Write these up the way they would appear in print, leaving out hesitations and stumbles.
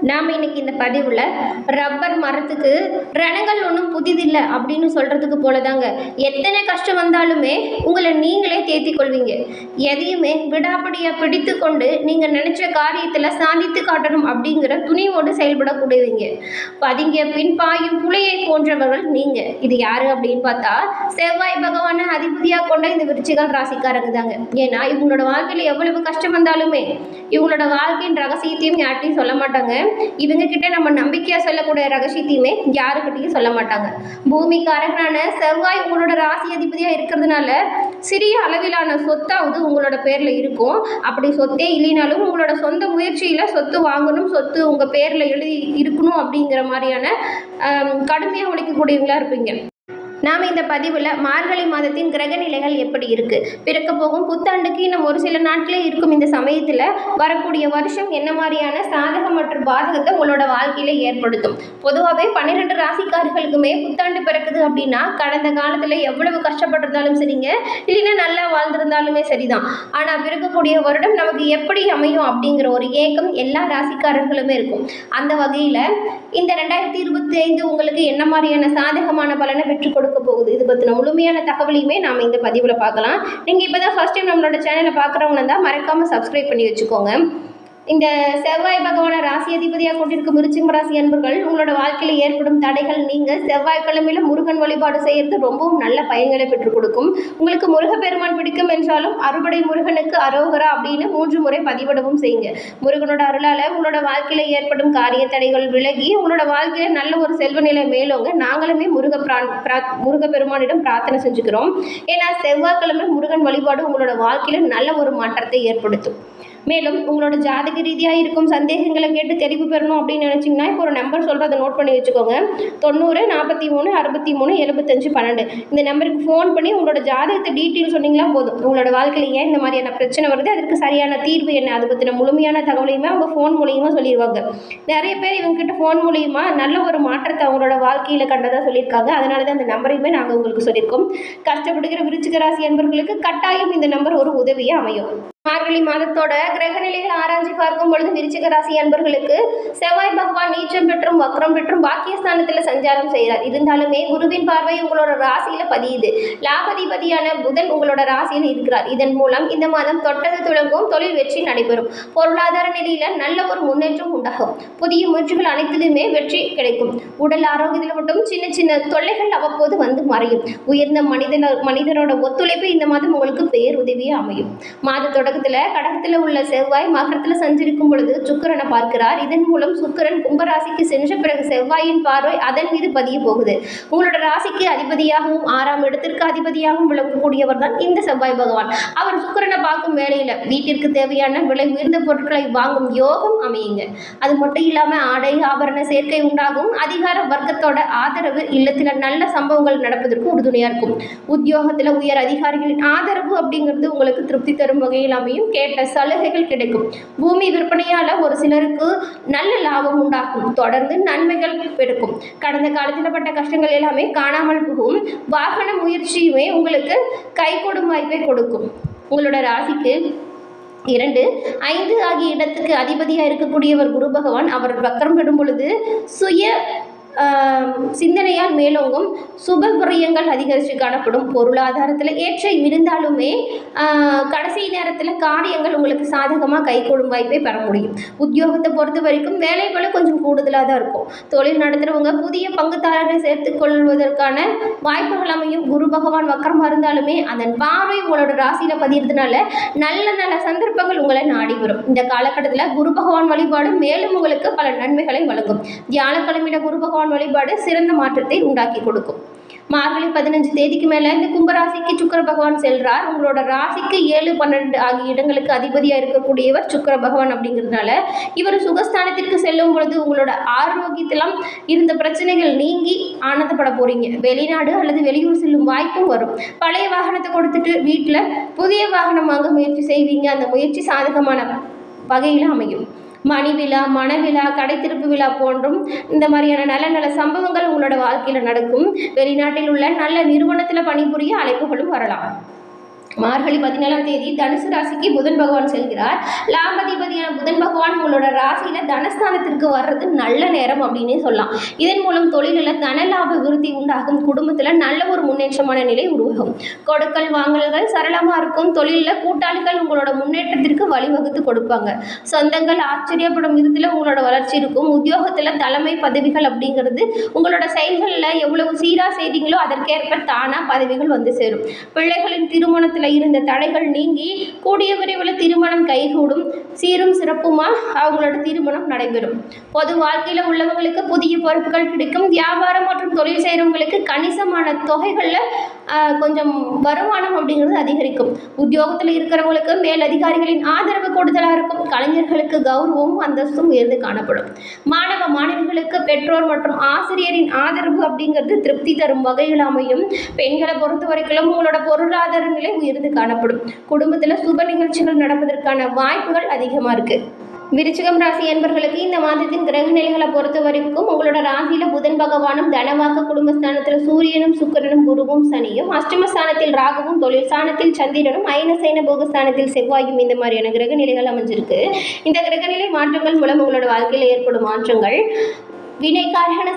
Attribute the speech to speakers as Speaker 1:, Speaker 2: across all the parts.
Speaker 1: நாம் இன்னைக்கு இந்த பதிவில் ரப்பர் மரத்துக்கு ரணங்கள் ஒன்றும் புதிதில்லை அப்படின்னு சொல்கிறதுக்கு போலதாங்க. எத்தனை கஷ்டம் வந்தாலுமே உங்களை நீங்களே தேத்திக் கொள்வீங்க. எதையுமே விடாப்படியாக பிடித்து கொண்டு நீங்கள் நினச்ச காரியத்தில் சாதித்து காட்டணும் அப்படிங்கிற துணிவோடு செயல்படக்கூடியவங்க. பதுங்கிய பின் பாயும் புலையை போன்றவர்கள் நீங்கள். இது யாரு அப்படின்னு பார்த்தா செவ்வாய் பகவானை அதிபதியாக கொண்ட இந்த விருச்சிக ராசிக்காரங்க தாங்க. ஏன்னா இவங்களோட வாழ்க்கையில் எவ்வளவு கஷ்டம் வந்தாலுமே இவங்களோட வாழ்க்கையின் ரகசியத்தையும் யார்ட்டையும் சொல்ல மாட்டாங்க. இவங்க கிட்ட நம்ம நம்பிக்கையா சொல்லக்கூடிய ரகசியத்தையுமே யாருக்கிட்டையும் சொல்ல மாட்டாங்க. பூமிக்காரகனான செவ்வாய் உங்களோட ராசி அதிபதியா இருக்கிறதுனால சிறிய அளவிலான சொத்தாவது உங்களோட பேர்ல இருக்கும். அப்படி சொத்தே இல்லைனாலும் உங்களோட சொந்த முயற்சியில சொத்து வாங்கணும், சொத்து உங்க பேர்ல எழுதி இருக்கணும் அப்படிங்கிற மாதிரியான கடுமையா உழைக்கக்கூடியவங்களா இருப்பீங்க. நாம் இந்த பதிவில் மார்கழி மாதத்தின் கிரக நிலைகள் எப்படி இருக்குது, பிறக்க போகும் புத்தாண்டுக்கு இன்னும் ஒரு சில நாட்களே இருக்கும் இந்த சமயத்தில் வரக்கூடிய வருஷம் என்ன மாதிரியான சாதகம் மற்றும் பாதகத்தை உங்களோட வாழ்க்கையில் ஏற்படுத்தும். பொதுவாகவே 12 ராசிக்காரர்களுக்குமே புத்தாண்டு பிறக்குது அப்படின்னா கடந்த காலத்தில் எவ்வளவு கஷ்டப்பட்டிருந்தாலும் சரிங்க, இல்லைன்னா நல்லா வாழ்ந்திருந்தாலுமே சரிதான். ஆனால் பிறக்கக்கூடிய வருடம் நமக்கு எப்படி அமையும் அப்படிங்கிற ஒரு ஏக்கம் எல்லா ராசிக்காரர்களுமே இருக்கும். அந்த வகையில் இந்த 2025 உங்களுக்கு என்ன மாதிரியான சாதகமான பலனை பெற்றுக் கொடுக்க போகுது, இது பற்றின முழுமையான தகவலையுமே நாம் இந்த பதிவில் பார்க்கலாம். நீங்கள் இப்போ தான் ஃபர்ஸ்ட் டைம் நம்மளோட சேனலை பார்க்குறவங்க தான் மறக்காமல் சப்ஸ்கிரைப் பண்ணி வச்சுக்கோங்க. இந்த செவ்வாய் பகவான ராசி அதிபதியாக கொண்டிருக்கும் விருச்சிக ராசி அன்பர்கள் உங்களோட வாழ்க்கையில் ஏற்படும் தடைகள் நீங்கள் செவ்வாய்க்கிழமையில முருகன் வழிபாடு செய்கிறது ரொம்பவும் நல்ல பயன்களை பெற்றுக் கொடுக்கும். உங்களுக்கு முருகப்பெருமான் பிடிக்கும் என்றாலும் அறுபடை முருகனுக்கு அரோகரா அப்படின்னு 3 முறை பதிவிடவும் செய்யுங்க. முருகனோட அருளால் உங்களோட வாழ்க்கையில் ஏற்படும் காரிய தடைகள் விலகி உங்களோட வாழ்க்கையில் நல்ல ஒரு செல்வ நிலை மேலோங்க நாங்களுமே முருகப்பெருமானிடம் பிரார்த்தனை செஞ்சுக்கிறோம். ஏன்னா செவ்வாய்க்கிழமை முருகன் வழிபாடு உங்களோட வாழ்க்கையில் நல்ல ஒரு மாற்றத்தை ஏற்படுத்தும். மேலும் உங்களோட ஜாதக ரீதியாக இருக்கும் சந்தேகங்களை கேட்டு தெளிவு பெறணும் அப்படின்னு நினச்சிங்கன்னா இப்போ ஒரு நம்பர் சொல்கிறத நோட் பண்ணி வச்சுக்கோங்க. 90 43 63 75 12 இந்த நம்பருக்கு ஃபோன் பண்ணி உங்களோட ஜாதகத்தை டீட்டெயில் சொன்னீங்களா போதும். உங்களோட வாழ்க்கையில் ஏன் இந்த மாதிரியான பிரச்சனை வருது, அதற்கு சரியான தீர்வு என்ன, அதை பற்றின முழுமையான தகவலையுமே அவங்க ஃபோன் மூலியமாக சொல்லிடுவாங்க. நிறைய பேர் இவங்ககிட்ட ஃபோன் மூலியமா நல்ல ஒரு மாற்றத்தை அவங்களோட வாழ்க்கையில் கண்டதாக சொல்லியிருக்காங்க. அதனால தான் அந்த நம்பரையுமே நாங்கள் உங்களுக்கு சொல்லியிருக்கோம். கஷ்டப்படுகிற விருச்சிக ராசி அன்பர்களுக்கு கட்டாயம் இந்த நம்பர் ஒரு உதவியாக அமையும். மார்கழி மாதத்தோட கிரக நிலைகள் ஆராய்ச்சி பார்க்கும் பொழுது விருச்சிக ராசி அன்பர்களுக்கு செவ்வாய் பகவான் நீச்சம் பெற்றும் வக்ரம் பெற்றும் பாக்கியஸ்தானத்தில் சஞ்சாரம் செய்கிறார். இருந்தாலுமே குருவின் பார்வை உங்களோட ராசியில பதியுது. லாபதிபதியான புதன் உங்களோட ராசியில் இருக்கிறார். இதன் மூலம் இந்த மாதம் தொட்டது துளங்கும் தொழில் வெற்றி நடைபெறும். பொருளாதார நிலையில நல்ல ஒரு முன்னேற்றம் உண்டாகும். புதிய முயற்சிகள் அனைத்திலுமே வெற்றி கிடைக்கும். உடல் ஆரோக்கியத்தில் மட்டும் சின்ன சின்ன தொல்லைகள் அவ்வப்போது வந்து மறையும். உயர்ந்த மனிதனோட ஒத்துழைப்பு இந்த மாதம் உங்களுக்கு பேருதவியே அமையும். மாதத்தோட கடகத்தில் உள்ள செவ்வாய் மகரத்தில் சஞ்சரிக்கும் பொழுது சுக்கிரனை பார்க்கிறார். இதன் மூலம் சுக்கிரன் கும்பராசிக்கு சென்ற பிறகு செவ்வாயின் பார்வை அதன் மீது பதிய போகுது. உங்களோட ராசிக்கு அதிபதியாகவும் 6ஆம் இடத்திற்கு அதிபதியாகவும் விளங்கக்கூடியவர் தான் இந்த செவ்வாய் பகவான். அவர் சுக்கிரனை பார்க்கும் வேளையில வீட்டிற்கு தேவையான விலை உயர்ந்த பொருட்களை வாங்கும் யோகம் அமையுங்க. அது மட்டும் இல்லாமல் ஆடை ஆபரண சேர்க்கை உண்டாகும். அதிகார வர்க்கத்தோட ஆதரவு இல்லத்தில் நல்ல சம்பவங்கள் நடப்பதற்கு உறுதுணையா இருக்கும். உத்தியோகத்தில் உயர் அதிகாரிகளின் ஆதரவு அப்படிங்கிறது உங்களுக்கு திருப்தி தரும் வகையில் கேட்ட சலுகைகள் கிடைக்கும். பூமி விற்பனையால ஒரு சிலருக்கு நல்ல லாபம் உண்டாகும். தொடர்ந்து நன்மைகள் பெருக்கும். கடந்த காலத்தில் பட்ட கஷ்டங்கள் எல்லாமே காணாமல் போகும். வாகன முயற்சியுமே உங்களுக்கு கை கொடும் வாய்ப்பை கொடுக்கும். உங்களோட ராசிக்கு 2, 5 ஆகிய இடத்துக்கு அதிபதியாக இருக்கக்கூடியவர் குரு பகவான் அவர் வக்ரம் பெறும் பொழுது சுய சிந்தனையால் மேலோங்கும் சுப விரயங்கள் அதிகரித்து காணப்படும். பொருளாதாரத்தில் ஏற்றம் இருந்தாலுமே கடைசி நேரத்தில் காரியங்கள் உங்களுக்கு சாதகமாக கைகொள்ளும் வாய்ப்பை பெற முடியும். உத்தியோகத்தை பொறுத்த வரைக்கும் வேலைகளை கொஞ்சம் கூடுதலாக தான் இருக்கும். தொழில் நடத்துகிறவங்க புதிய பங்குதாரரை சேர்த்துக் கொள்வதற்கான வாய்ப்புகள் அமையும். குரு பகவான் வக்கரமாக இருந்தாலுமே அதன் பார்வை உங்களோட ராசியில் பதியறதுனால நல்ல நல்ல சந்தர்ப்பங்கள் உங்களை நாடி வரும். இந்த காலகட்டத்தில் குரு பகவான் வழிபாடு மேலும் உங்களுக்கு பல நன்மைகளை வழங்கும். வியாழக்கிழமையில குரு பகவான் வழிபாடு சிறந்த மாற்றத்தை உண்டாக்கி கொடுக்கும். மார்கழி 15 தேதிக்கு மேல இந்த கும்பராசிக்கு சுக்கிர பகவான் செல்றார். உங்களோட ராசிக்கு 7, 12 ஆகிய இடங்களுக்கு அதிபதியா இருக்கக்கூடியவர் சுக்கிர பகவான் அப்படிங்கிறதுனால இவர் சுகஸ்தானத்திற்கு செல்லும் பொழுது உங்களோட ஆரோக்கியத்திலாம் இருந்த பிரச்சனைகள் நீங்கி ஆனந்தப்பட போறீங்க. வெளிநாடு அல்லது வெளியூர் செல்லும் வாய்ப்பும் வரும். பழைய வாகனத்தை கொடுத்துட்டு வீட்டில் புதிய வாகனம் வாங்க முயற்சி செய்வீங்க. அந்த முயற்சி சாதகமான வகையில் அமையும். மணி விழா, மணவிழா, கடைத்திருப்பு விழா போன்றும் இந்த மாதிரியான நல்ல நல்ல சம்பவங்கள் உங்களோட வாழ்க்கையில் நடக்கும். வெளிநாட்டில் உள்ள நல்ல நிறுவனத்தில் பணிபுரிய அழைப்புகளும் வரலாம். மார்கழி 17ஆம் தேதி தனுசு ராசிக்கு புதன் பகவான் செல்கிறார். லாபதிபதியான புதன் பகவான் உங்களோட ராசியில தனஸ்தானத்திற்கு வர்றது நல்ல நேரம் அப்படின்னே சொல்லலாம். இதன் மூலம் தொழிலில் தன லாப விருத்தி உண்டாகும். குடும்பத்தில் நல்ல ஒரு முன்னேற்றமான நிலை உருவாகும். கொடுக்கல் வாங்கல்கள் சரளமாக இருக்கும். தொழிலில் கூட்டாளிகள் உங்களோட முன்னேற்றத்திற்கு வழிவகுத்து கொடுப்பாங்க. சொந்தங்கள் ஆச்சரியப்படும் விதத்தில் உங்களோட வளர்ச்சி இருக்கும். உத்தியோகத்தில் தலைமை பதவிகள் அப்படிங்கிறது உங்களோட செயல்களில் எவ்வளவு சீராக செய்தீங்களோ அதற்கேற்ப தானாக பதவிகள் வந்து சேரும். பிள்ளைகளின் திருமணத்தில் இருந்த தடைகள் நீங்கி கூடிய விரைவில் திருமணம் கைகூடும். சீரும் சிறப்புமா அவங்களோட திருமணம் நடைபெறும். பொது வாழ்க்கையில் உள்ளவங்களுக்கு புதிய பொறுப்புகள் கிடைக்கும். வியாபாரம் மற்றும் தொழில் செய்கிறவங்களுக்கு கணிசமான தொகைகளில் கொஞ்சம் வருமானம் அப்படிங்கிறது அதிகரிக்கும். உத்தியோகத்தில் இருக்கிறவங்களுக்கு மேல் அதிகாரிகளின் ஆதரவு கூடுதலாக இருக்கும். கலைஞர்களுக்கு கௌரவமும் அந்தஸ்தும் உயர்ந்து காணப்படும். மாணவ மாணவிகளுக்கு பெற்றோர் மற்றும் ஆசிரியரின் ஆதரவு அப்படிங்கிறது திருப்தி தரும் வகையில் அமையும். பெண்களை பொறுத்த வரைக்கும் உங்களோட பொருளாதார நிலை உயர்ந்து காணப்படும். குடும்பத்தில் சுப நிகழ்ச்சிகள் நடப்பதற்கான வாய்ப்புகள் அதிகமாக இருக்குது. விருச்சிகம் ராசி என்பர்களுக்கு இந்த மாதத்தின் கிரக நிலைகளை பொறுத்த வரைக்கும் உங்களோட ராசியில் புதன் பகவானும், தனவாக்க குடும்பஸ்தானத்தில் சூரியனும், சுக்கிரனும், குருவும், சனியும், அஷ்டமஸ்தானத்தில் ராகுவும், தொழில் ஸ்தானத்தில் சந்திரனும், அயனசைன போகஸ்தானத்தில் செவ்வாயும் இந்த மாதிரியான கிரக நிலைகள் அமைஞ்சிருக்கு. இந்த கிரக நிலை மாற்றங்கள் மூலம் உங்களோட வாழ்க்கையில் ஏற்படும் மாற்றங்கள் வினைக்காரகன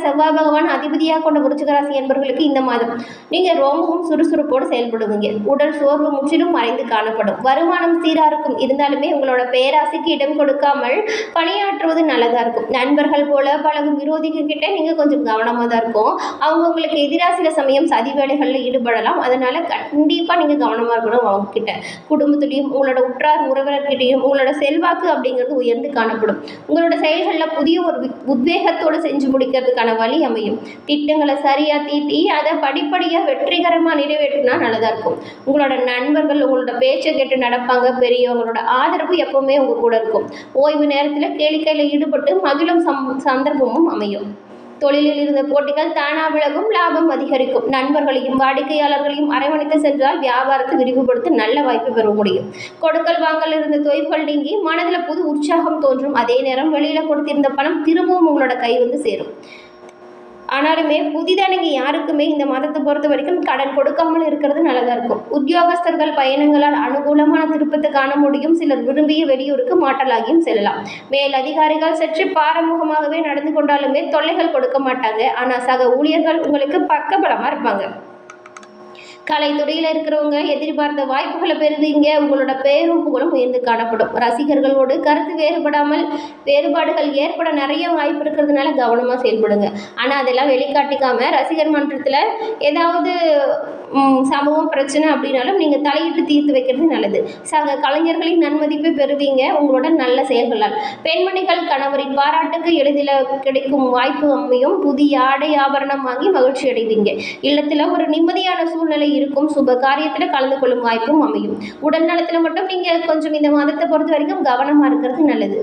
Speaker 1: செவ்வாய் பகவான் அதிபதியாக கொண்ட விருச்சிக ராசி என்பவர்களுக்கு இந்த மாதம் நீங்கள் ரொம்பவும் சுறுசுறுப்போடு செயல்படுவீங்க. உடல் சோர்வு முற்றிலும் மறைந்து காணப்படும். வருமானம் சீராக இருக்கும். இருந்தாலுமே உங்களோட பேராசைக்கு இடம் கொடுக்காமல் பணியாற்றுவது நல்லதாக இருக்கும். நண்பர்கள் போல பழகும் விரோதிகள் கிட்ட நீங்கள் கொஞ்சம் கவனமாக தான் இருக்கும். அவங்க உங்களுக்கு எதிராக சில சமயம் சதி வேலைகளில் ஈடுபடலாம். அதனால் கண்டிப்பாக நீங்கள் கவனமாக இருக்கணும் அவங்க கிட்ட. குடும்பத்துலேயும் உங்களோட உற்றார் உறவினர்கிட்டையும் உங்களோட செல்வாக்கு அப்படிங்கிறது உயர்ந்து காணப்படும். உங்களோட செயல்கள் புதிய ஒரு உத்வேகத்தோடு செஞ்சு முடிக்கிறதுக்கான வழி அமையும். திட்டங்களை சரியா தீட்டி அதை படிப்படியாக வெற்றிகரமாக நிறைவேற்றினா நல்லதா இருக்கும். உங்களோட நண்பர்கள் உங்களோட பேச்சை கேட்டு நடப்பாங்க. பெரியவங்களோட ஆதரவு எப்பவுமே உங்க கூட இருக்கும். ஓய்வு நேரத்தில் கேளிக்கையில் ஈடுபட்டு மகிழும் சந்தர்ப்பமும் அமையும். தொழிலில் இருந்த போட்டிகள் தானா விலகும். லாபம் அதிகரிக்கும். நண்பர்களையும் வாடிக்கையாளர்களையும் அரவணைத்து சென்றால் வியாபாரத்தை விரிவுபடுத்த நல்ல வாய்ப்பு பெற முடியும். கொடுக்கல் வாங்கல் இருந்த தொய்வுகள் நீங்கி மனதில் புது உற்சாகம் தோன்றும். அதே நேரம் வெளியில் கொடுத்திருந்த பணம் திரும்பவும் உங்களோட கை வந்து சேரும். ஆனாலுமே புதிதாக நீங்கள் யாருக்குமே இந்த மாதத்தை பொறுத்த வரைக்கும் கடன் கொடுக்காமல் இருக்கிறது நல்லதாக இருக்கும். உத்தியோகஸ்தர்கள் பயணங்களால் அனுகூலமான திருப்பத்தை காண முடியும். சிலர் விரும்பிய வெளியூருக்கு மாற்றலாகியும் செல்லலாம். மேல் அதிகாரிகள் சற்று பாரமுகமாகவே நடந்து கொண்டாலுமே தொல்லைகள் கொடுக்க மாட்டாங்க. ஆனால் சக ஊழியர்கள் உங்களுக்கு பக்கபலமாக இருப்பாங்க. கலைத்துறையில் இருக்கிறவங்க எதிர்பார்த்த வாய்ப்புகளை பெறுவீங்க. உங்களோட பேரும் புகழும் உயர்ந்து காணப்படும். ரசிகர்களோடு கருத்து வேறுபாடுகள் ஏற்பட நிறைய வாய்ப்பு இருக்கிறதுனால கவனமாக செயல்படுங்க. ஆனால் அதெல்லாம் வெளிக்காட்டிக்காம ரசிகர் மன்றத்தில் ஏதாவது சமூகம் பிரச்சனை அப்படின்னாலும் நீங்கள் தலையிட்டு தீர்த்து வைக்கிறது நல்லது. சக கலைஞர்களின் நன்மதிப்பை பெறுவீங்க உங்களோட நல்ல செயல்களால். பெண்மணிகள் கணவரின் பாராட்டுக்கு எளிதில் கிடைக்கும் வாய்ப்பு அமையும். புதிய ஆடை ஆபரணம் வாங்கி மகிழ்ச்சி அடைவீங்க. இல்லத்தில் ஒரு நிம்மதியான சூழ்நிலை இருக்கும். சுப காரியத்தில் கலந்து கொள்ளும் வாய்ப்பும் அமையும். உடல் நலத்தில் மட்டும் நீங்கள் கொஞ்சம் இந்த மாதத்தை பொறுத்த வரைக்கும் கவனமாக இருக்கிறது நல்லது.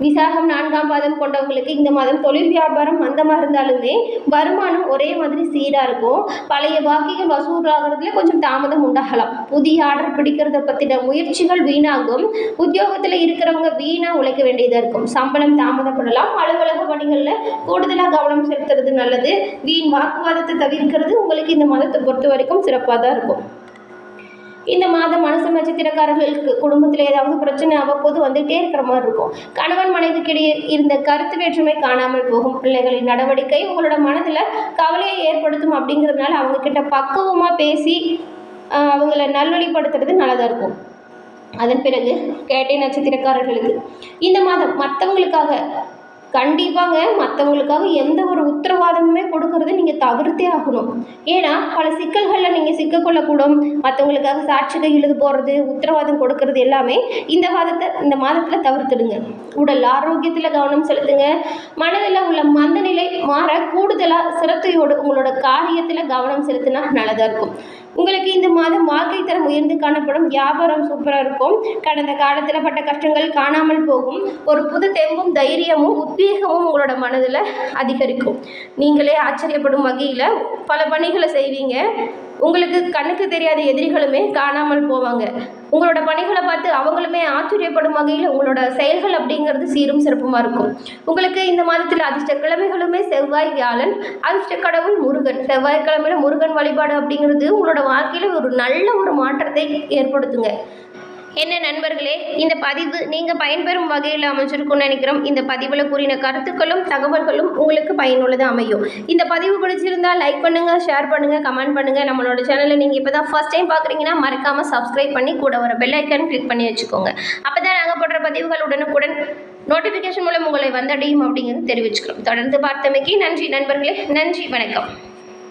Speaker 1: விசாகம் 4ஆம் பாதம் கொண்டவங்களுக்கு இந்த மாதம் தொழில் வியாபாரம் மந்தமாக இருந்தாலுமே வருமானம் ஒரே மாதிரி சீராக இருக்கும். பழைய பாக்கிகள் வசூலாகிறதுல கொஞ்சம் தாமதம் உண்டாகலாம். புதிய ஆர்டர் பிடிக்கிறத பற்றின முயற்சிகள் வீணாகும். உத்தியோகத்தில் இருக்கிறவங்க வீணாக உழைக்க வேண்டியதாக இருக்கும். சம்பளம் தாமதப்படலாம். அலுவலக பணிகளில் கூடுதலாக கவனம் செலுத்துறது நல்லது. வீண் வாக்குவாதத்தை தவிர்க்கிறது உங்களுக்கு இந்த மாதத்தை பொறுத்த வரைக்கும் சிறப்பாக தான் இருக்கும். இந்த மாதம் மனசு நட்சத்திரக்காரர்களுக்கு குடும்பத்தில் ஏதாவது பிரச்சனை அவ்வப்போது வந்துகிட்டே இருக்கிற மாதிரி இருக்கும். கணவன் மனைவிக்கிடையே இருந்த கருத்து வேற்றுமை காணாமல் போகும். பிள்ளைகளின் நடவடிக்கை உங்களோட மனதில் கவலையை ஏற்படுத்தும். அப்படிங்கிறதுனால அவங்கக்கிட்ட பக்குவமாக பேசி அவங்கள நல்வழிப்படுத்துறது நல்லதாக இருக்கும். அதன் பிறகு கேட்டை நட்சத்திரக்காரர்களுக்கு இந்த மாதம் மற்றவங்களுக்காக எந்த ஒரு உத்தரவாதமுமே கொடுக்கறத நீங்கள் தவிர்த்தே ஆகணும். ஏன்னா பல சிக்கல்களில் நீங்கள் சிக்கக்கொள்ளக்கூடும். மற்றவங்களுக்காக சாட்சிகள் எழுது போடுறது, உத்தரவாதம் கொடுக்கறது எல்லாமே இந்த மாதத்தில் தவிர்த்துடுங்க. உடல் ஆரோக்கியத்தில் கவனம் செலுத்துங்க. மனதில் உள்ள மந்த நிலை மாற கூடுதலாக சிரத்தையோடு உங்களோட காரியத்தில் கவனம் செலுத்தினா நல்லதாக இருக்கும். உங்களுக்கு இந்த மாதம் வாழ்க்கை தரம் உயர்ந்து காணப்படும். வியாபாரம் சூப்பராக இருக்கும். கடந்த காலத்தில் பட்ட கஷ்டங்கள் காணாமல் போகும். ஒரு புது தெம்பும் தைரியமும் உத்வேகமும் உங்களோட மனதில் அதிகரிக்கும். நீங்களே ஆச்சரியப்படும் வகையில் பல பணிகளை செய்வீங்க. உங்களுக்கு கண்ணுக்கு தெரியாத எதிரிகளுமே காணாமல் போவாங்க. உங்களோட பணிகளை பார்த்து அவங்களுமே ஆச்சரியப்படும் வகையில் உங்களோட செயல்கள் அப்படிங்கிறது சீரும் சிறப்புமாக இருக்கும். உங்களுக்கு இந்த மாதத்தில் அதிர்ஷ்ட கிழமைகளுமே செவ்வாய், வியாழன். அதிர்ஷ்ட கடவுள் முருகன். செவ்வாய்க்கிழமையில முருகன் வழிபாடு அப்படிங்கிறது உங்களோட வாழ்க்கையில் ஒரு நல்ல ஒரு மாற்றத்தை ஏற்படுத்துங்க. என்ன நண்பர்களே, இந்த பதிவு நீங்கள் பயன்பெறும் வகையில் அமைச்சிருக்கும்னு நினைக்கிறோம். இந்த பதிவில் கூறின கருத்துக்களும் தகவல்களும் உங்களுக்கு பயனுள்ளதாக அமையும். இந்த பதிவு பிடிச்சிருந்தால் லைக் பண்ணுங்கள், ஷேர் பண்ணுங்கள், கமெண்ட் பண்ணுங்கள். நம்மளோட சேனலை நீங்கள் இப்போ தான் ஃபர்ஸ்ட் டைம் பார்க்குறீங்கன்னா மறக்காமல் சப்ஸ்கிரைப் பண்ணி கூட வர பெல் ஐக்கான் கிளிக் பண்ணி வச்சுக்கோங்க. அப்போ தான் நாங்கள் போடுற பதிவுகள் உடனுக்குடன் நோட்டிஃபிகேஷன் மூலம் உங்களை வந்தடையும் அப்படிங்கிறது தெரிவிச்சுக்கிறோம். தொடர்ந்து பார்த்தமைக்கு நன்றி நண்பர்களே. நன்றி, வணக்கம்.